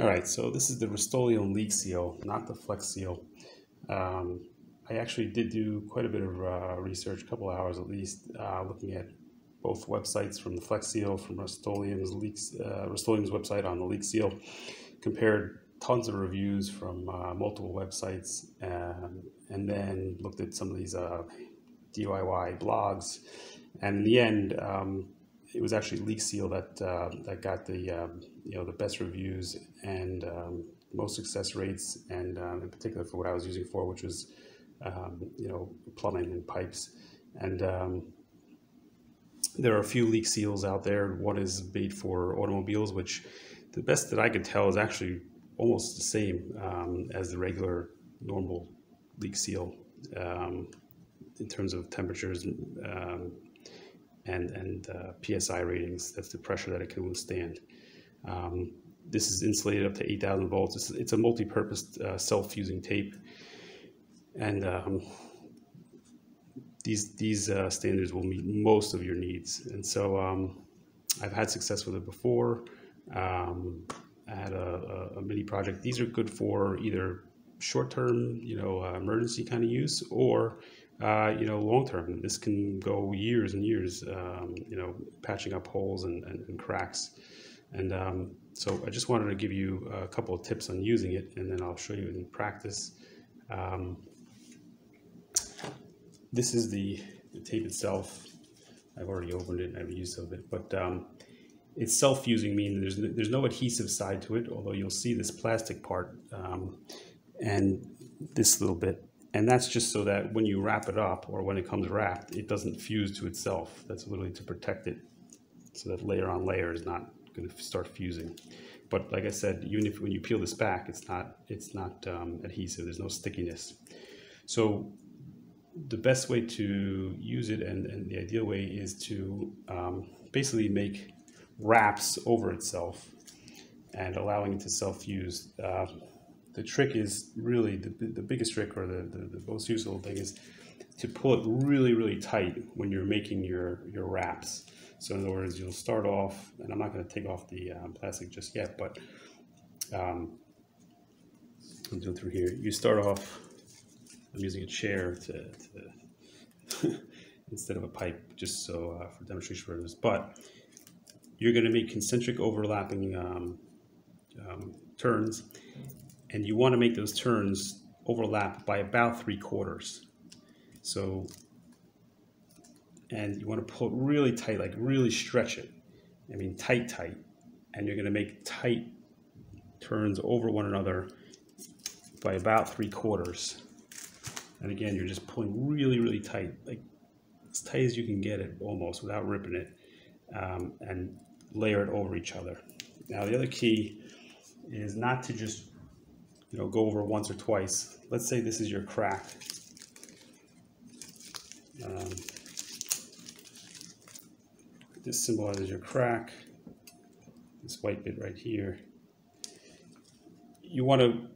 All right, so this is the Rust-Oleum LeakSeal, not the FlexSeal. Um, I actually did do quite a bit of research, a couple hours at least, looking at both websites from the FlexSeal, from Rust-Oleum's website on the LeakSeal, compared tons of reviews from multiple websites, and then looked at some of these DIY blogs, and in the end, it was actually LeakSeal that got the best reviews and most success rates, and in particular for what I was using for, which was plumbing and pipes. And there are a few leak seals out there. One is made for automobiles, which the best that I could tell is actually almost the same as the regular normal leak seal in terms of temperatures and PSI ratings. That's the pressure that it can withstand. This is insulated up to 8,000 volts. It's a multi-purpose self-fusing tape, and these standards will meet most of your needs. And so I've had success with it before. I had a mini project. These are good for either short-term, emergency kind of use, or long-term. This can go years and years, patching up holes and cracks. And so I just wanted to give you a couple of tips on using it, and then I'll show you in practice. This is the tape itself. I've already opened it and I've used of it, but it's self-fusing, meaning there's no adhesive side to it, although you'll see this plastic part and this little bit. And that's just so that when you wrap it up, or when it comes wrapped, it doesn't fuse to itself. That's literally to protect it, so that layer on layer is not going to start fusing. But like I said, even if when you peel this back, it's not adhesive. There's no stickiness. So the best way to use it, and the ideal way, is to basically make wraps over itself and allowing it to self-fuse. The trick is really, the biggest trick, or the most useful thing, is to pull it really, really tight when you're making your wraps. So in other words, you'll start off, and I'm not going to take off the plastic just yet, but I'll do it through here. You start off, I'm using a chair to instead of a pipe, just so for demonstration purposes. But you're going to make concentric overlapping turns, and you want to make those turns overlap by about 3/4. So, and you want to pull it really tight, like really stretch it. I mean, tight, and you're going to make tight turns over one another by about 3/4. And again, you're just pulling really, really tight, like as tight as you can get it, almost without ripping it, and layer it over each other. Now, the other key is not to just go over once or twice. Let's say this is your crack. This symbolizes your crack, this white bit right here. You want to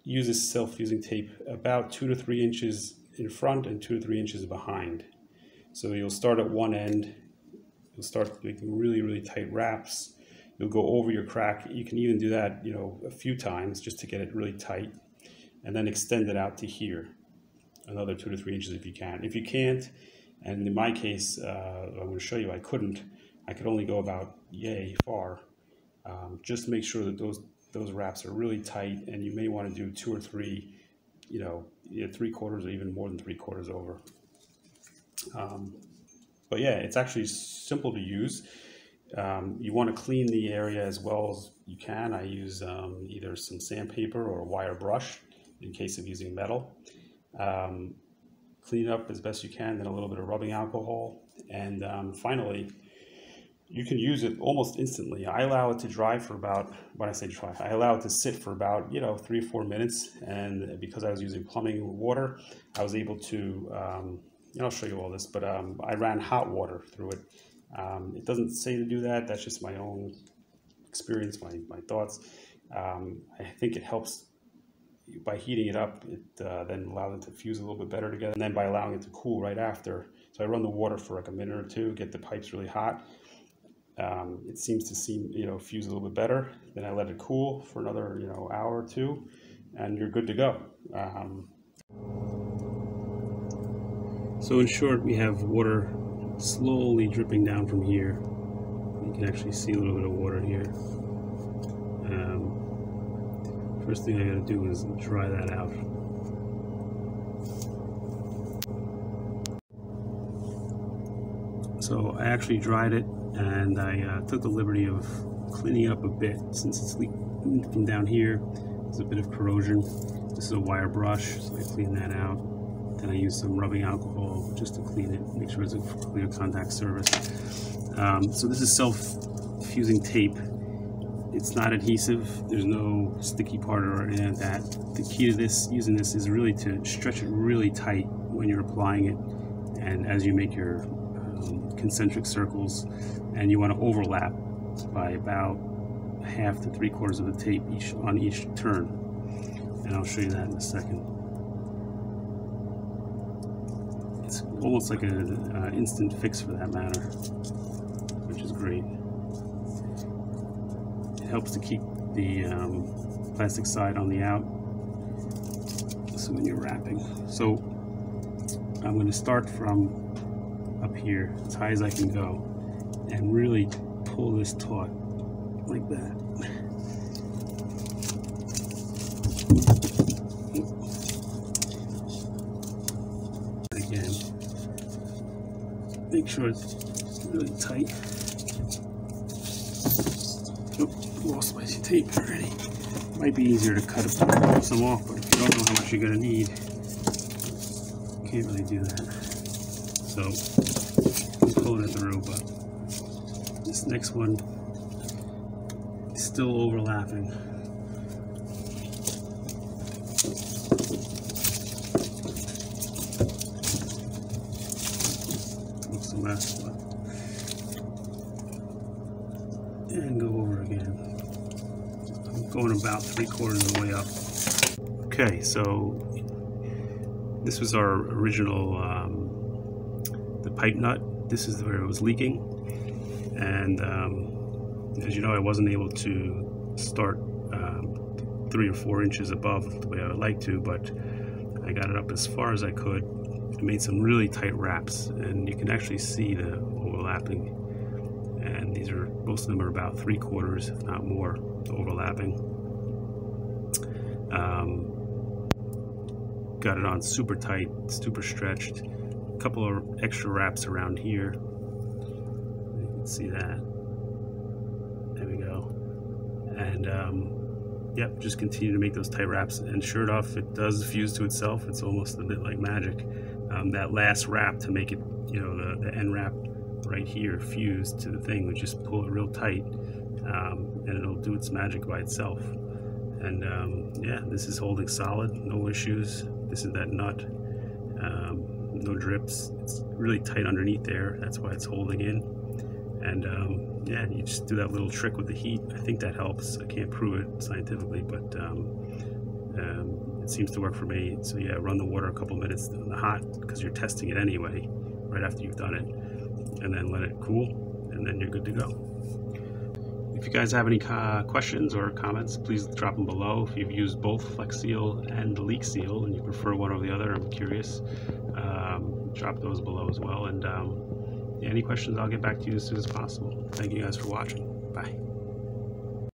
use this self-fusing tape about 2 to 3 inches in front and 2 to 3 inches behind. So you'll start at one end, you'll start making really, really tight wraps. You'll go over your crack. You can even do that, a few times just to get it really tight, and then extend it out to here, another 2 to 3 inches if you can. If you can't, and in my case, I'm going to show you, I could only go about yay far. Just make sure that those wraps are really tight, and you may want to do 2 or 3, either 3/4 or even more than 3/4 over. But yeah, it's actually simple to use. You want to clean the area as well as you can. I use either some sandpaper or a wire brush in case of using metal. Clean it up as best you can, then a little bit of rubbing alcohol, and finally, you can use it almost instantly. I allow it to dry for about, when I say dry, I allow it to sit for about 3 or 4 minutes, and because I was using plumbing water, I was able to, I'll show you all this, but I ran hot water through it. It doesn't say to do that, that's just my own experience, my thoughts. I think it helps by heating it up. It then allows it to fuse a little bit better together, and then by allowing it to cool right after. So I run the water for like a minute or two, get the pipes really hot. It seems to fuse a little bit better. Then I let it cool for another hour or two, and you're good to go. So in short, we have water slowly dripping down from here. You can actually see a little bit of water here. First thing I got to do is dry that out. So I actually dried it, and I took the liberty of cleaning it up a bit since it's leaking from down here. There's a bit of corrosion. This is a wire brush, so I clean that out. Then I use some rubbing alcohol just to clean it, make sure it's a clear contact surface. So this is self-fusing tape. It's not adhesive. There's no sticky part or anything like that. The key to using this is really to stretch it really tight when you're applying it, and as you make your concentric circles, and you want to overlap by about 1/2 to 3/4 of the tape on each turn, and I'll show you that in a second. It's almost like an instant fix for that matter, which is great. It helps to keep the plastic side on the out, so when you're wrapping. So I'm going to start from up here as high as I can go and really pull this taut like that. Again, make sure it's really tight. Oh, lost my tape already. Might be easier to cut some off, but if you don't know how much you're going to need, you can't really do that. So I'm pulling it through, but this next one is still overlapping. What's the last one? And go over again. I'm going about 3/4 of the way up. Okay, so this was our original the pipe nut. This is where it was leaking, and as you know, I wasn't able to start 3 or 4 inches above the way I would like to, but I got it up as far as I could. I made some really tight wraps, and you can actually see the overlapping, and most of them are about 3/4, if not more, overlapping. Got it on super tight, super stretched. A couple of extra wraps around here. You can see that. There we go. And yep, just continue to make those tight wraps, and sure enough, it does fuse to itself. It's almost a bit like magic. That last wrap, to make it, the end wrap right here fused to the thing, we just pull it real tight, and it'll do its magic by itself. And yeah, this is holding solid, no issues. This is that nut, no drips. It's really tight underneath there, that's why it's holding in. And yeah, you just do that little trick with the heat. I think that helps. I can't prove it scientifically, but it seems to work for me. So yeah, run the water a couple minutes in the hot, because you're testing it anyway right after you've done it, and then let it cool, and then you're good to go. If you guys have any questions or comments, please drop them below. If you've used both LeakSeal and LeakSeal and you prefer one over the other, I'm curious, drop those below as well. And yeah, any questions, I'll get back to you as soon as possible. Thank you guys for watching. Bye.